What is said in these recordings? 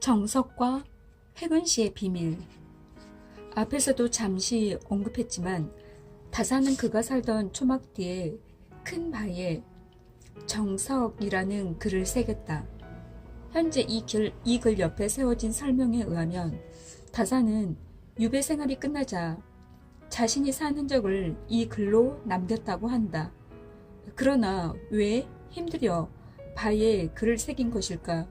정석과 해근시의 비밀. 앞에서도 잠시 언급했지만 다사는 그가 살던 초막 뒤에 큰 바위에 정석이라는 글을 새겼다. 현재 이 글 옆에 세워진 설명에 의하면 다사는 유배 생활이 끝나자 자신이 산 흔적을 이 글로 남겼다고 한다. 그러나 왜 힘들여 바위에 글을 새긴 것일까?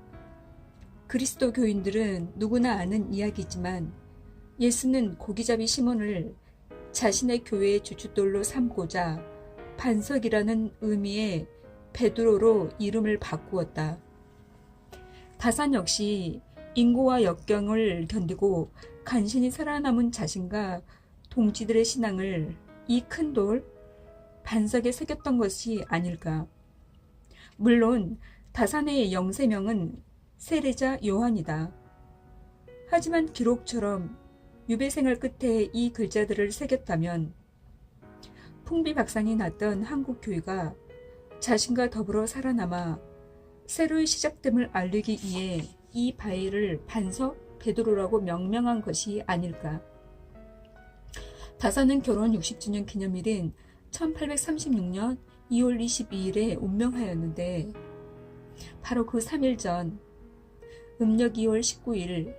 그리스도 교인들은 누구나 아는 이야기지만 예수는 고기잡이 시몬을 자신의 교회의 주춧돌로 삼고자 반석이라는 의미의 베드로로 이름을 바꾸었다. 다산 역시 인고와 역경을 견디고 간신히 살아남은 자신과 동지들의 신앙을 이 큰 돌, 반석에 새겼던 것이 아닐까. 물론 다산의 영세명은 세례자 요한이다. 하지만 기록처럼 유배생활 끝에 이 글자들을 새겼다면 풍비박산이 났던 한국 교회가 자신과 더불어 살아남아 새로이 시작됨을 알리기 위해 이 바위를 반석 베드로라고 명명한 것이 아닐까. 다사는 결혼 60주년 기념일인 1836년 2월 22일에 운명하였는데 바로 그 3일 전 음력 2월 19일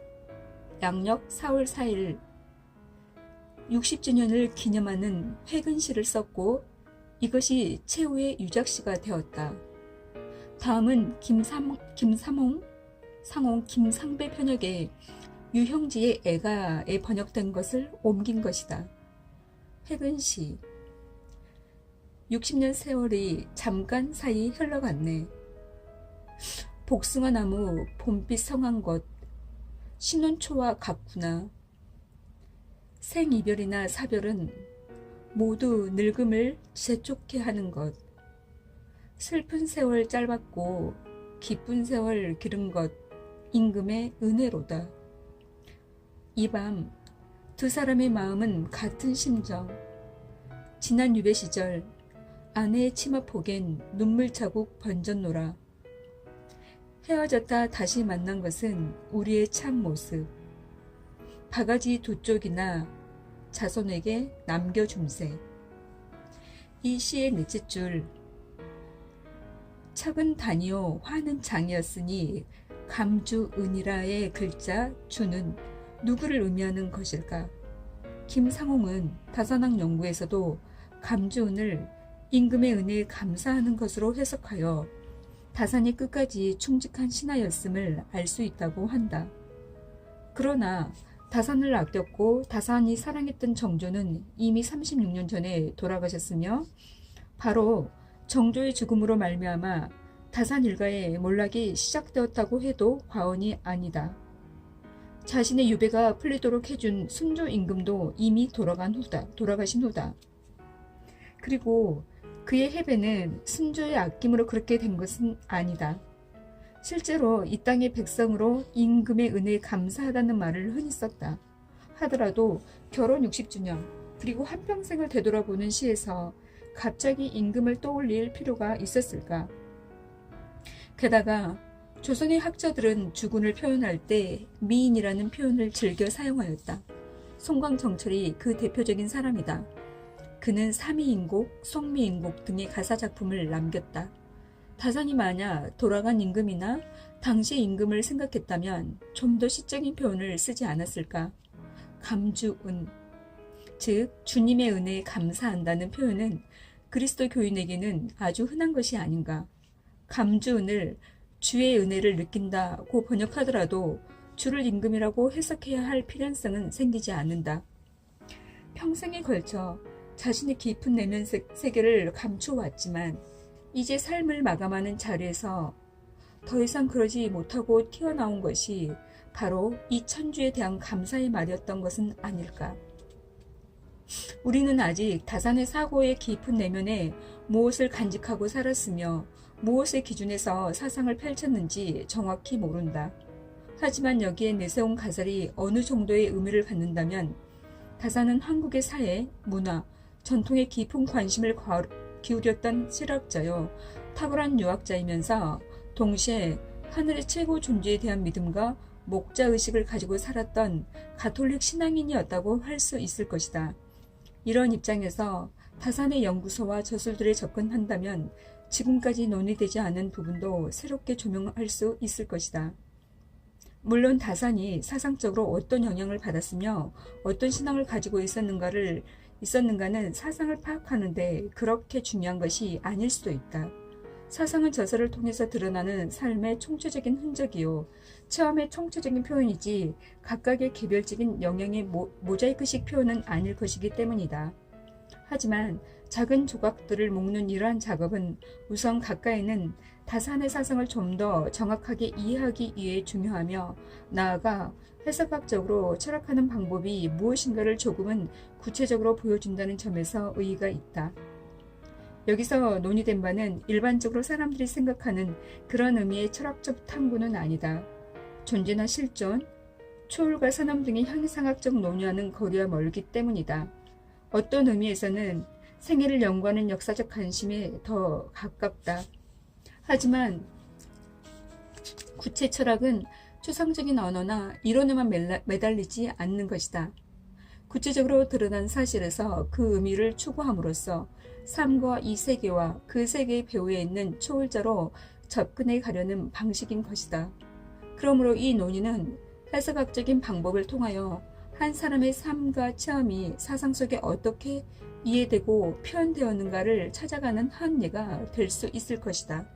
양력 4월 4일 60주년을 기념하는 회근시를 썼고 이것이 최후의 유작시가 되었다. 다음은 김상배 편역의 유형지의 애가에 번역된 것을 옮긴 것이다. 회근시. 60년 세월이 잠깐 사이 흘러갔네. 복숭아나무 봄빛 성한 것, 신혼초와 같구나. 생이별이나 사별은 모두 늙음을 재촉해 하는 것. 슬픈 세월 짧았고 기쁜 세월 기른 것, 임금의 은혜로다. 이 밤 두 사람의 마음은 같은 심정. 지난 유배 시절 아내의 치마폭엔 눈물 자국 번졌노라. 헤어졌다 다시 만난 것은 우리의 참 모습. 바가지 두 쪽이나 자손에게 남겨줌세. 이 시의 넷째 줄. 척은 단이요 화는 장이었으니 감주은이라의 글자 주는 누구를 의미하는 것일까? 김상홍은 다산학 연구에서도 감주은을 임금의 은혜에 감사하는 것으로 해석하여 다산이 끝까지 충직한 신하였음을 알 수 있다고 한다. 그러나 다산을 아꼈고 다산이 사랑했던 정조는 이미 36년 전에 돌아가셨으며 바로 정조의 죽음으로 말미암아 다산 일가의 몰락이 시작되었다고 해도 과언이 아니다. 자신의 유배가 풀리도록 해준 순조 임금도 이미 돌아가신 후다. 그리고 그의 해배는 순조의 아낌으로 그렇게 된 것은 아니다. 실제로 이 땅의 백성으로 임금의 은혜에 감사하다는 말을 흔히 썼다. 하더라도 결혼 60주년 그리고 한평생을 되돌아보는 시에서 갑자기 임금을 떠올릴 필요가 있었을까? 게다가 조선의 학자들은 주군을 표현할 때 미인이라는 표현을 즐겨 사용하였다. 송광정철이 그 대표적인 사람이다. 그는 삼위인곡, 송미인곡 등의 가사작품을 남겼다. 다산이 만약 돌아간 임금이나 당시의 임금을 생각했다면 좀 더 시적인 표현을 쓰지 않았을까? 감주은, 즉 주님의 은혜에 감사한다는 표현은 그리스도 교인에게는 아주 흔한 것이 아닌가. 감주은을 주의 은혜를 느낀다고 번역하더라도 주를 임금이라고 해석해야 할 필연성은 생기지 않는다. 평생에 걸쳐 자신의 깊은 내면 세계를 감추어왔지만 이제 삶을 마감하는 자리에서 더 이상 그러지 못하고 튀어나온 것이 바로 이 천주에 대한 감사의 말이었던 것은 아닐까. 우리는 아직 다산의 사고의 깊은 내면에 무엇을 간직하고 살았으며 무엇의 기준에서 사상을 펼쳤는지 정확히 모른다. 하지만 여기에 내세운 가설이 어느 정도의 의미를 갖는다면 다산은 한국의 사회, 문화, 전통에 깊은 관심을 기울였던 실학자요 탁월한 유학자이면서 동시에 하늘의 최고 존재에 대한 믿음과 목자의식을 가지고 살았던 가톨릭 신앙인이었다고 할 수 있을 것이다. 이런 입장에서 다산의 연구소와 저술들에 접근한다면 지금까지 논의되지 않은 부분도 새롭게 조명할 수 있을 것이다. 물론 다산이 사상적으로 어떤 영향을 받았으며 어떤 신앙을 가지고 있었는가는 사상을 파악하는데 그렇게 중요한 것이 아닐 수도 있다. 사상은 저서를 통해서 드러나는 삶의 총체적인 흔적이요, 체험의 총체적인 표현이지 각각의 개별적인 영향의 모자이크식 표현은 아닐 것이기 때문이다. 하지만 작은 조각들을 묶는 이러한 작업은 우선 가까이는 다산의 사상을 좀 더 정확하게 이해하기 위해 중요하며, 나아가 해석학적으로 철학하는 방법이 무엇인가를 조금은 구체적으로 보여준다는 점에서 의의가 있다. 여기서 논의된 바는 일반적으로 사람들이 생각하는 그런 의미의 철학적 탐구는 아니다. 존재나 실존, 초월과 선언 등의 형이상학적 논의와는 거리가 멀기 때문이다. 어떤 의미에서는 생애를 연구하는 역사적 관심에 더 가깝다. 하지만 구체 철학은 추상적인 언어나 이론에만 매달리지 않는 것이다. 구체적으로 드러난 사실에서 그 의미를 추구함으로써 삶과 이 세계와 그 세계의 배후에 있는 초월자로 접근해 가려는 방식인 것이다. 그러므로 이 논의는 해석학적인 방법을 통하여 한 사람의 삶과 체험이 사상 속에 어떻게 이해되고 표현되었는가를 찾아가는 한 예가 될 수 있을 것이다.